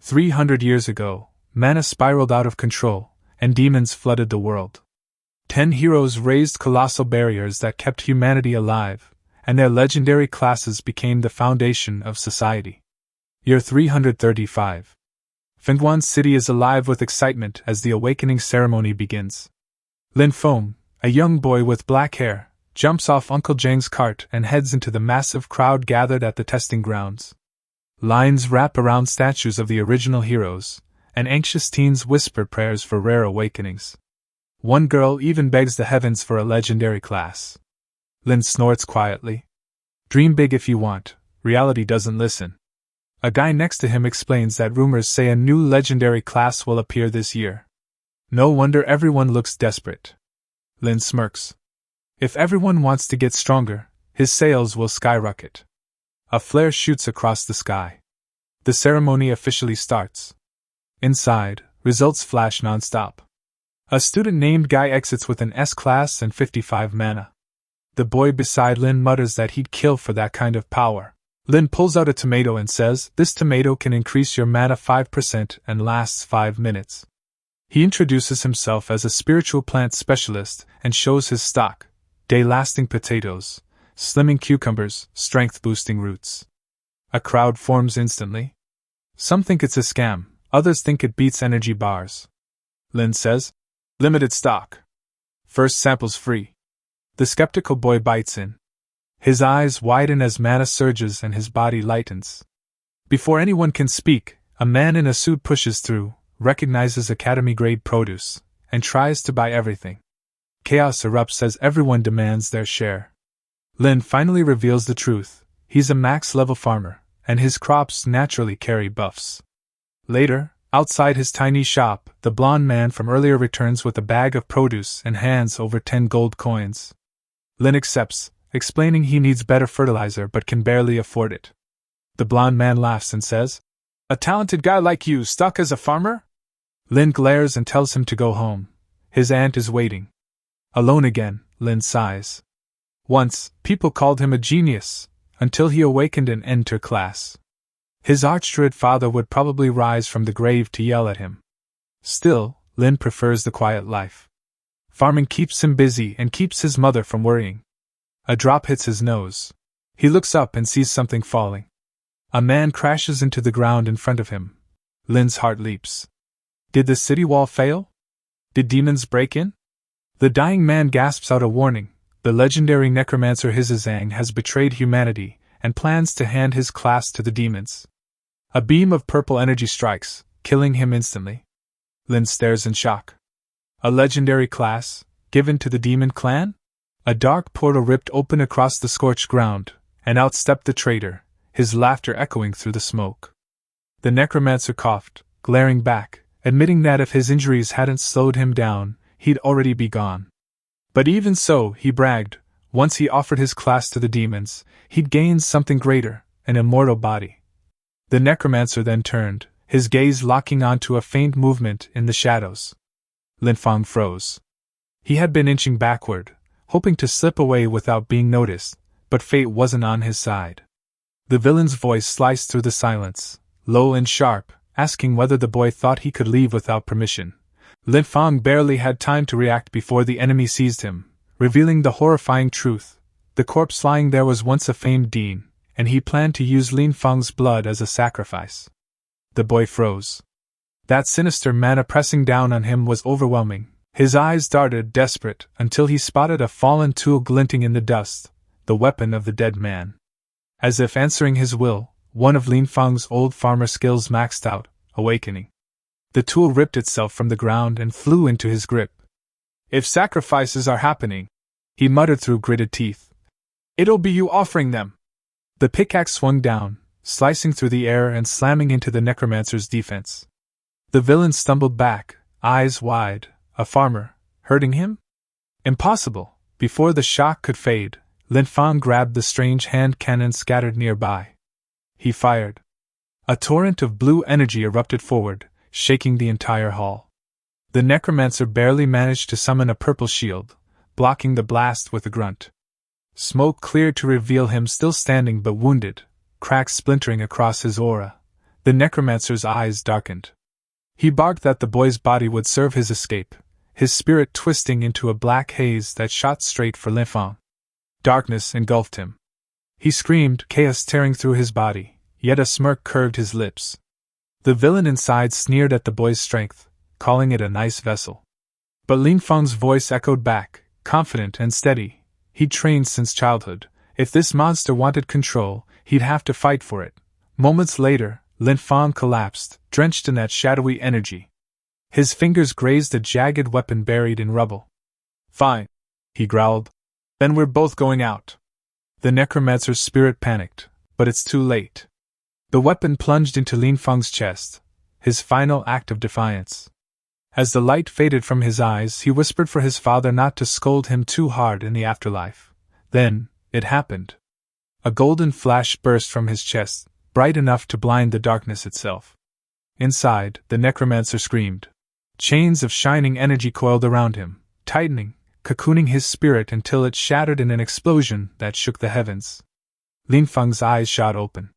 300 years ago, mana spiraled out of control, and demons flooded the world. 10 heroes raised colossal barriers that kept humanity alive, and their legendary classes became the foundation of society. Year 335. Fengguan City is alive with excitement as the awakening ceremony begins. Lin Feng, a young boy with black hair, jumps off Uncle Zhang's cart and heads into the massive crowd gathered at the testing grounds. Lines wrap around statues of the original heroes, and anxious teens whisper prayers for rare awakenings. One girl even begs the heavens for a legendary class. Lin snorts quietly. Dream big if you want, reality doesn't listen. A guy next to him explains that rumors say a new legendary class will appear this year. No wonder everyone looks desperate. Lin smirks. If everyone wants to get stronger, his sales will skyrocket. A flare shoots across the sky. The ceremony officially starts. Inside, results flash nonstop. A student named Guy exits with an S-class and 55 mana. The boy beside Lin mutters that he'd kill for that kind of power. Lin pulls out a tomato and says, "This tomato can increase your mana 5% and lasts 5 minutes. He introduces himself as a spiritual plant specialist and shows his stock: day-lasting potatoes, slimming cucumbers, strength-boosting roots. A crowd forms instantly. Some think it's a scam, others think it beats energy bars. Lin says, "Limited stock. First samples free." The skeptical boy bites in. His eyes widen as mana surges and his body lightens. Before anyone can speak, a man in a suit pushes through, recognizes academy-grade produce, and tries to buy everything. Chaos erupts as everyone demands their share. Lin finally reveals the truth: he's a max-level farmer, and his crops naturally carry buffs. Later, outside his tiny shop, the blonde man from earlier returns with a bag of produce and hands over 10 gold coins. Lin accepts, explaining he needs better fertilizer but can barely afford it. The blonde man laughs and says, "A talented guy like you stuck as a farmer?" Lin glares and tells him to go home. His aunt is waiting. Alone again, Lin sighs. Once, people called him a genius, until he awakened an enter class. His archdruid father would probably rise from the grave to yell at him. Still, Lin prefers the quiet life. Farming keeps him busy and keeps his mother from worrying. A drop hits his nose. He looks up and sees something falling. A man crashes into the ground in front of him. Lin's heart leaps. Did the city wall fail? Did demons break in? The dying man gasps out a warning. The legendary necromancer Hizazang has betrayed humanity and plans to hand his class to the demons. A beam of purple energy strikes, killing him instantly. Lin stares in shock. A legendary class, given to the demon clan? A dark portal ripped open across the scorched ground, and out stepped the traitor, his laughter echoing through the smoke. The necromancer coughed, glaring back, admitting that if his injuries hadn't slowed him down, he'd already be gone. But even so, he bragged, once he offered his class to the demons, he'd gained something greater, an immortal body. The necromancer then turned, his gaze locking onto a faint movement in the shadows. Lin Feng froze. He had been inching backward, hoping to slip away without being noticed, but fate wasn't on his side. The villain's voice sliced through the silence, low and sharp, asking whether the boy thought he could leave without permission. Lin Feng barely had time to react before the enemy seized him, revealing the horrifying truth. The corpse lying there was once a famed dean, and he planned to use Lin Feng's blood as a sacrifice. The boy froze. That sinister mana pressing down on him was overwhelming. His eyes darted, desperate, until he spotted a fallen tool glinting in the dust, the weapon of the dead man. As if answering his will, one of Lin Feng's old farmer skills maxed out, awakening. The tool ripped itself from the ground and flew into his grip. "If sacrifices are happening," he muttered through gritted teeth, "it'll be you offering them." The pickaxe swung down, slicing through the air and slamming into the necromancer's defense. The villain stumbled back, eyes wide. A farmer, hurting him? Impossible! Before the shock could fade, Lin Feng grabbed the strange hand cannon scattered nearby. He fired. A torrent of blue energy erupted forward, shaking the entire hall. The necromancer barely managed to summon a purple shield, blocking the blast with a grunt. Smoke cleared to reveal him still standing but wounded, cracks splintering across his aura. The necromancer's eyes darkened. He barked that the boy's body would serve his escape, his spirit twisting into a black haze that shot straight for Lin Fang. Darkness engulfed him. He screamed, chaos tearing through his body, yet a smirk curved his lips. The villain inside sneered at the boy's strength, calling it a nice vessel. But Lin Fang's voice echoed back, confident and steady. He'd trained since childhood. If this monster wanted control, he'd have to fight for it. Moments later, Lin Fang collapsed, drenched in that shadowy energy. His fingers grazed a jagged weapon buried in rubble. Fine, he growled. Then we're both going out. The necromancer's spirit panicked, but it's too late. The weapon plunged into Lin Fang's chest, his final act of defiance. As the light faded from his eyes, he whispered for his father not to scold him too hard in the afterlife. Then, it happened. A golden flash burst from his chest, bright enough to blind the darkness itself. Inside, the necromancer screamed. Chains of shining energy coiled around him, tightening, cocooning his spirit until it shattered in an explosion that shook the heavens. Lin Fang's eyes shot open.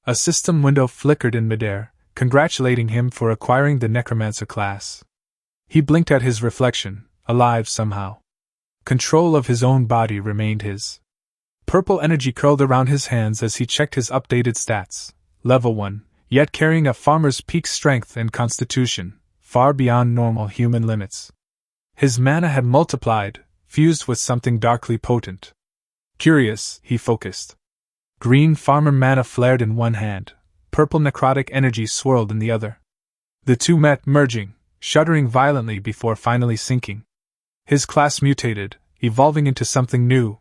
A system window flickered in midair, congratulating him for acquiring the necromancer class. He blinked at his reflection, alive somehow. Control of his own body remained his. Purple energy curled around his hands as he checked his updated stats. Level 1, yet carrying a farmer's peak strength and constitution, far beyond normal human limits. His mana had multiplied, fused with something darkly potent. Curious, he focused. Green farmer mana flared in one hand, purple necrotic energy swirled in the other. The two met, merging, shuddering violently before finally sinking. His class mutated, evolving into something new.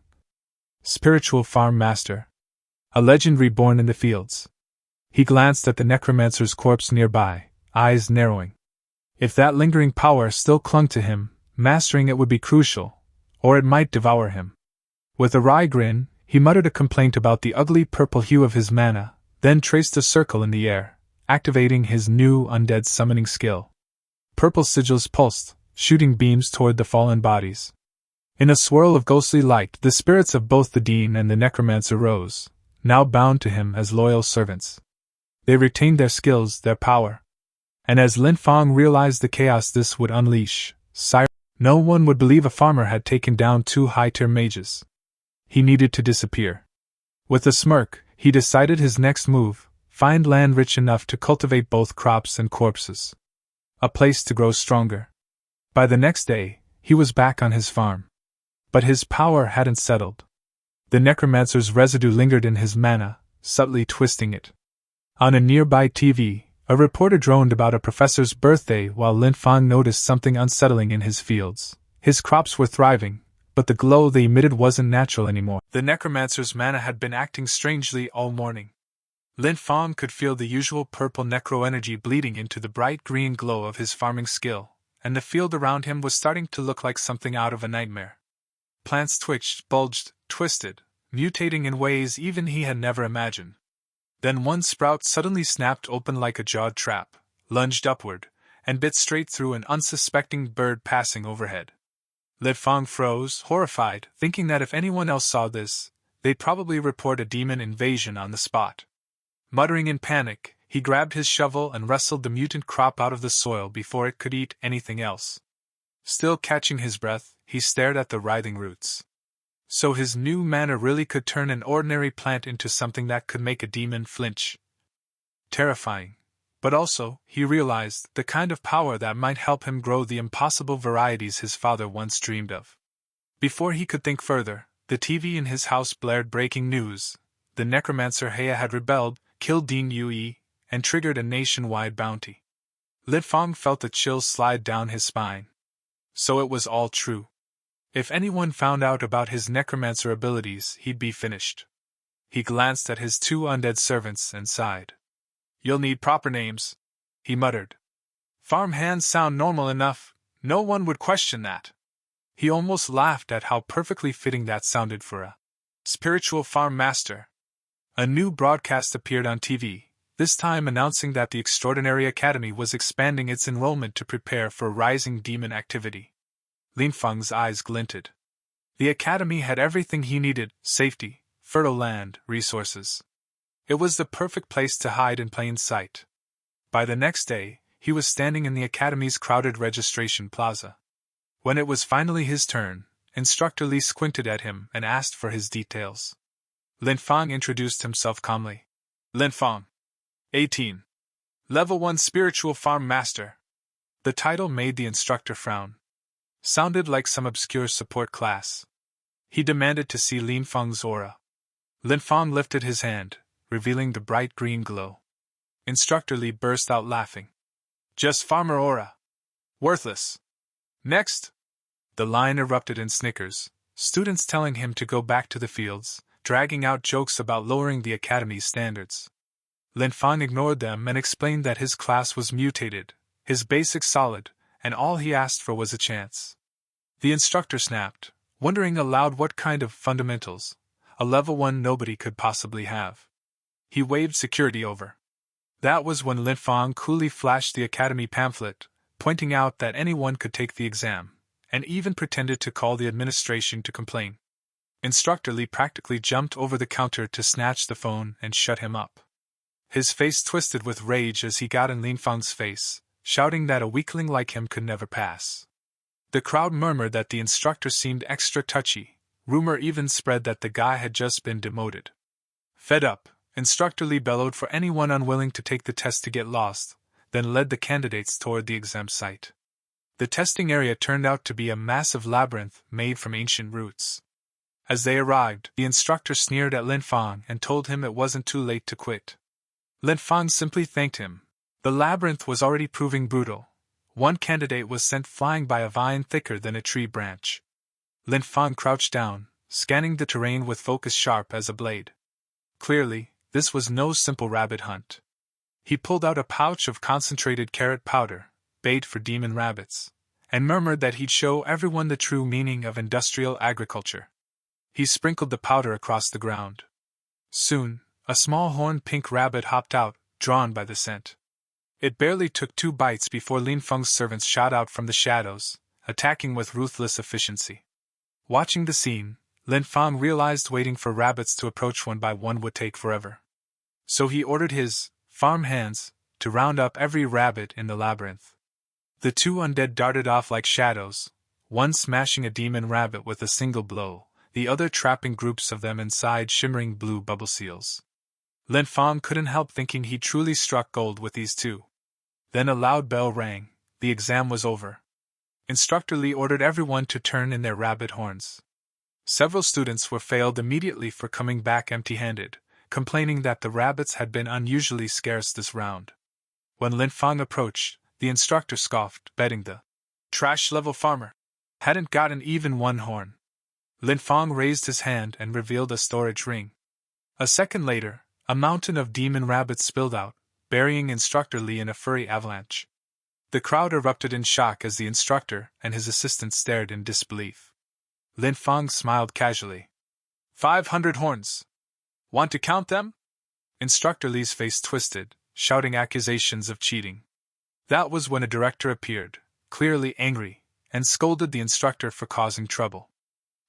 Spiritual Farm Master. A legend reborn in the fields. He glanced at the necromancer's corpse nearby, eyes narrowing. If that lingering power still clung to him, mastering it would be crucial, or it might devour him. With a wry grin, he muttered a complaint about the ugly purple hue of his mana, then traced a circle in the air, activating his new undead summoning skill. Purple sigils pulsed, shooting beams toward the fallen bodies. In a swirl of ghostly light, the spirits of both the dean and the necromancer rose, now bound to him as loyal servants. They retained their skills, their power. And as Lin Fang realized the chaos this would unleash, no one would believe a farmer had taken down two high-tier mages. He needed to disappear. With a smirk, he decided his next move: find land rich enough to cultivate both crops and corpses. A place to grow stronger. By the next day, he was back on his farm. But his power hadn't settled. The necromancer's residue lingered in his mana, subtly twisting it. On a nearby TV, a reporter droned about a professor's birthday while Lin Fang noticed something unsettling in his fields. His crops were thriving, but the glow they emitted wasn't natural anymore. The necromancer's mana had been acting strangely all morning. Lin Fang could feel the usual purple necro energy bleeding into the bright green glow of his farming skill, and the field around him was starting to look like something out of a nightmare. Plants twitched, bulged, twisted, mutating in ways even he had never imagined. Then one sprout suddenly snapped open like a jawed trap, lunged upward, and bit straight through an unsuspecting bird passing overhead. Lin Fang froze, horrified, thinking that if anyone else saw this, they'd probably report a demon invasion on the spot. Muttering in panic, he grabbed his shovel and wrestled the mutant crop out of the soil before it could eat anything else. Still catching his breath, he stared at the writhing roots. So his new mana really could turn an ordinary plant into something that could make a demon flinch. Terrifying. But also, he realized, the kind of power that might help him grow the impossible varieties his father once dreamed of. Before he could think further, the TV in his house blared breaking news. The necromancer Heya had rebelled, killed Dean Yue, and triggered a nationwide bounty. Lin Fang felt a chill slide down his spine. So it was all true. If anyone found out about his necromancer abilities, he'd be finished. He glanced at his two undead servants and sighed. "You'll need proper names," he muttered. "Farm hands sound normal enough, no one would question that." He almost laughed at how perfectly fitting that sounded for a spiritual farm master. A new broadcast appeared on TV, this time announcing that the Extraordinary Academy was expanding its enrollment to prepare for rising demon activity. Lin Fang's eyes glinted. The academy had everything he needed: safety, fertile land, resources. It was the perfect place to hide in plain sight. By the next day, he was standing in the academy's crowded registration plaza. When it was finally his turn, Instructor Lee squinted at him and asked for his details. Lin Fang introduced himself calmly. Lin Fang. 18. Level 1 Spiritual Farm Master. The title made the instructor frown. Sounded like some obscure support class. He demanded to see Lin Fang's aura. Lin Fang lifted his hand, revealing the bright green glow. Instructor Lee burst out laughing. Just farmer aura. Worthless. Next. The line erupted in snickers, students telling him to go back to the fields, dragging out jokes about lowering the academy's standards. Lin Fang ignored them and explained that his class was mutated, his basics solid, and all he asked for was a chance. The instructor snapped, wondering aloud what kind of fundamentals, a level 1 nobody could possibly have. He waved security over. That was when Lin Fang coolly flashed the academy pamphlet, pointing out that anyone could take the exam, and even pretended to call the administration to complain. Instructor Lee practically jumped over the counter to snatch the phone and shut him up. His face twisted with rage as he got in Lin Fang's face, shouting that a weakling like him could never pass. The crowd murmured that the instructor seemed extra touchy. Rumor even spread that the guy had just been demoted. Fed up, Instructor Lee bellowed for anyone unwilling to take the test to get lost, then led the candidates toward the exam site. The testing area turned out to be a massive labyrinth made from ancient roots. As they arrived, the instructor sneered at Lin Fang and told him it wasn't too late to quit. Lin Fang simply thanked him. The labyrinth was already proving brutal. One candidate was sent flying by a vine thicker than a tree branch. Lin Fang crouched down, scanning the terrain with focus sharp as a blade. Clearly, this was no simple rabbit hunt. He pulled out a pouch of concentrated carrot powder, bait for demon rabbits, and murmured that he'd show everyone the true meaning of industrial agriculture. He sprinkled the powder across the ground. Soon, a small horned pink rabbit hopped out, drawn by the scent. It barely took 2 bites before Lin Fang's servants shot out from the shadows, attacking with ruthless efficiency. Watching the scene, Lin Fang realized waiting for rabbits to approach one by one would take forever. So he ordered his farm hands to round up every rabbit in the labyrinth. The 2 undead darted off like shadows, one smashing a demon rabbit with a single blow, the other trapping groups of them inside shimmering blue bubble seals. Lin Fang couldn't help thinking he truly struck gold with these 2. Then a loud bell rang. The exam was over. Instructor Lee ordered everyone to turn in their rabbit horns. Several students were failed immediately for coming back empty-handed, complaining that the rabbits had been unusually scarce this round. When Lin Fang approached, the instructor scoffed, betting the trash-level farmer hadn't gotten even 1 horn. Lin Fang raised his hand and revealed a storage ring. A second later, a mountain of demon rabbits spilled out, burying Instructor Lee in a furry avalanche. The crowd erupted in shock as the instructor and his assistant stared in disbelief. Lin Fang smiled casually. 500 horns. Want to count them? Instructor Lee's face twisted, shouting accusations of cheating. That was when a director appeared, clearly angry, and scolded the instructor for causing trouble.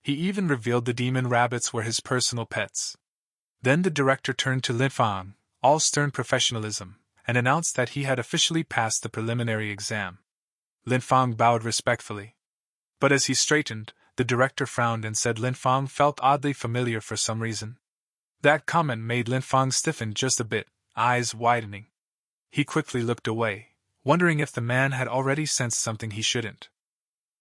He even revealed the demon rabbits were his personal pets. Then the director turned to Lin Fang, all stern professionalism, and announced that he had officially passed the preliminary exam. Lin Fang bowed respectfully. But as he straightened, the director frowned and said Lin Fang felt oddly familiar for some reason. That comment made Lin Fang stiffen just a bit, eyes widening. He quickly looked away, wondering if the man had already sensed something he shouldn't.